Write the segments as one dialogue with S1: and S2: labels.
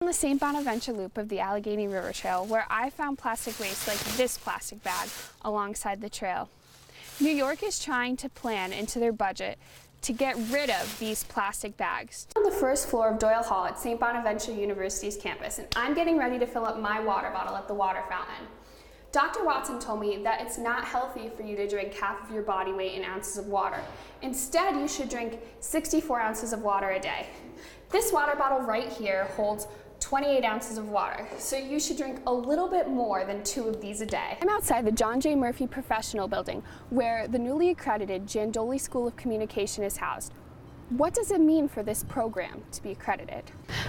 S1: On the St. Bonaventure loop of the Allegheny River Trail, where I found plastic waste like this plastic bag alongside the trail. New York is trying to plan into their budget to get rid of these plastic bags. On the first floor of Doyle Hall at St. Bonaventure University's campus, and I'm getting ready to fill up my water bottle at the water fountain. Dr. Watson told me that it's not healthy for you to drink half of your body weight in ounces of water. Instead, you should drink 64 ounces of water a day. This water bottle right here holds 28 ounces of water, so you should drink a little bit more than 2 of these a day. I'm outside the John J. Murphy Professional Building, where the newly accredited Jandoli School of Communication is housed. What does it mean for this program to be accredited?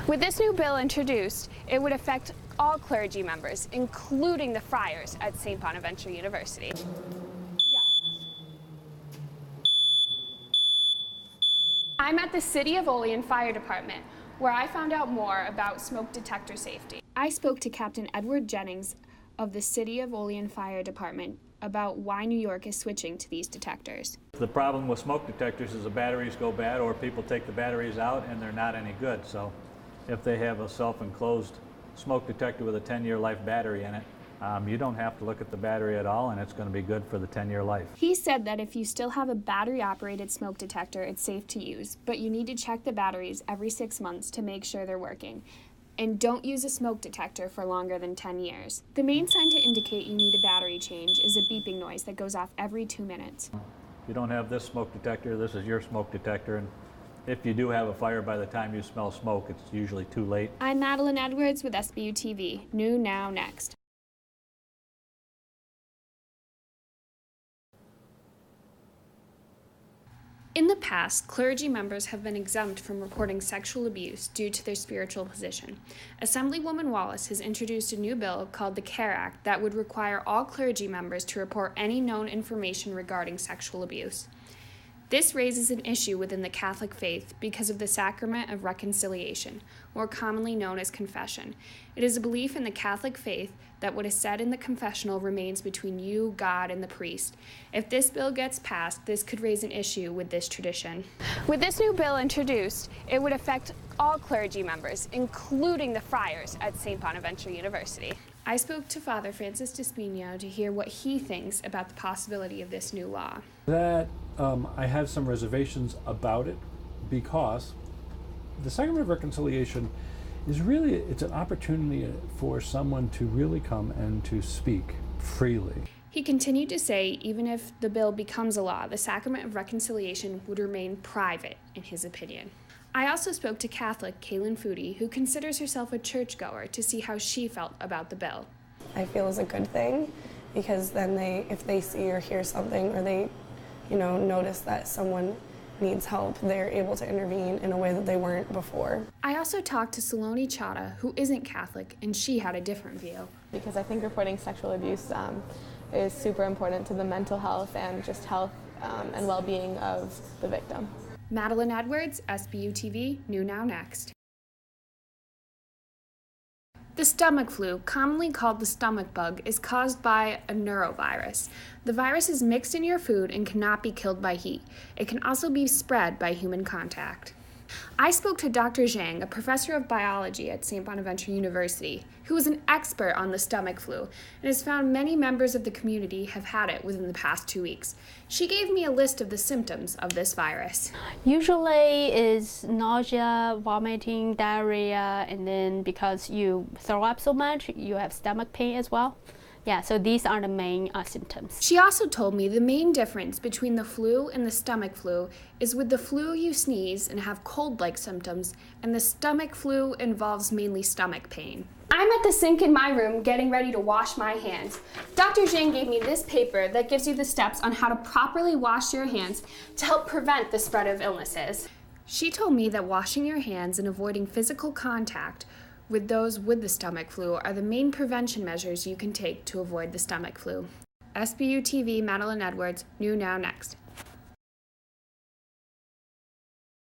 S1: With this new bill introduced, it would affect all clergy members, including the friars at St. Bonaventure University. I'm at the City of Olean Fire Department, where I found out more about smoke detector safety. I spoke to Captain Edward Jennings of the City of Olean Fire Department about why New York is switching to these detectors.
S2: The problem with smoke detectors is the batteries go bad, or people take the batteries out and they're not any good. So if they have a self-enclosed smoke detector with a 10-year life battery in it, you don't have to look at the battery at all, and it's going to be good for the 10-year life.
S1: He said that if you still have a battery-operated smoke detector, it's safe to use, but you need to check the batteries every 6 months to make sure they're working. And don't use a smoke detector for longer than 10 years. The main sign to indicate you need a battery change is a beeping noise that goes off every 2 minutes.
S2: If you don't have this smoke detector, this is your smoke detector, and if you do have a fire, by the time you smell smoke, it's usually too late.
S1: I'm Madeline Edwards with SBU-TV. New Now Next. In the past, clergy members have been exempt from reporting sexual abuse due to their spiritual position. Assemblywoman Wallace has introduced a new bill called the CARE Act that would require all clergy members to report any known information regarding sexual abuse. This raises an issue within the Catholic faith because of the sacrament of reconciliation, more commonly known as confession. It is a belief in the Catholic faith that what is said in the confessional remains between you, God, and the priest. If this bill gets passed, this could raise an issue with this tradition. With this new bill introduced, it would affect all clergy members, including the friars at St. Bonaventure University. I spoke to Father Francis Despino to hear what he thinks about the possibility of this new law.
S3: I have some reservations about it because the Sacrament of Reconciliation is really, it's an opportunity for someone to really come and to speak freely.
S1: He continued to say even if the bill becomes a law, the Sacrament of Reconciliation would remain private, in his opinion. I also spoke to Catholic Kaylin Foodie, who considers herself a churchgoer, to see how she felt about the bill.
S4: I feel is a good thing because then if they see or hear something or they, notice that someone needs help, they're able to intervene in a way that they weren't before.
S1: I also talked to Saloni Chada, who isn't Catholic, and she had a different view.
S5: Because I think reporting sexual abuse is super important to the mental health and just health and well-being of the victim.
S1: Madeline Edwards, SBU-TV, New Now Next. The stomach flu, commonly called the stomach bug, is caused by a neurovirus. The virus is mixed in your food and cannot be killed by heat. It can also be spread by human contact. I spoke to Dr. Zhang, a professor of biology at St. Bonaventure University, who is an expert on the stomach flu and has found many members of the community have had it within the past 2 weeks. She gave me a list of the symptoms of this virus.
S6: Usually is nausea, vomiting, diarrhea, and then because you throw up so much, you have stomach pain as well. Yeah, so these are the main symptoms.
S1: She also told me the main difference between the flu and the stomach flu is with the flu you sneeze and have cold-like symptoms, and the stomach flu involves mainly stomach pain. I'm at the sink in my room getting ready to wash my hands. Dr. Zhang gave me this paper that gives you the steps on how to properly wash your hands to help prevent the spread of illnesses. She told me that washing your hands and avoiding physical contact with those with the stomach flu are the main prevention measures you can take to avoid the stomach flu. SBU-TV, Madeline Edwards, New Now Next.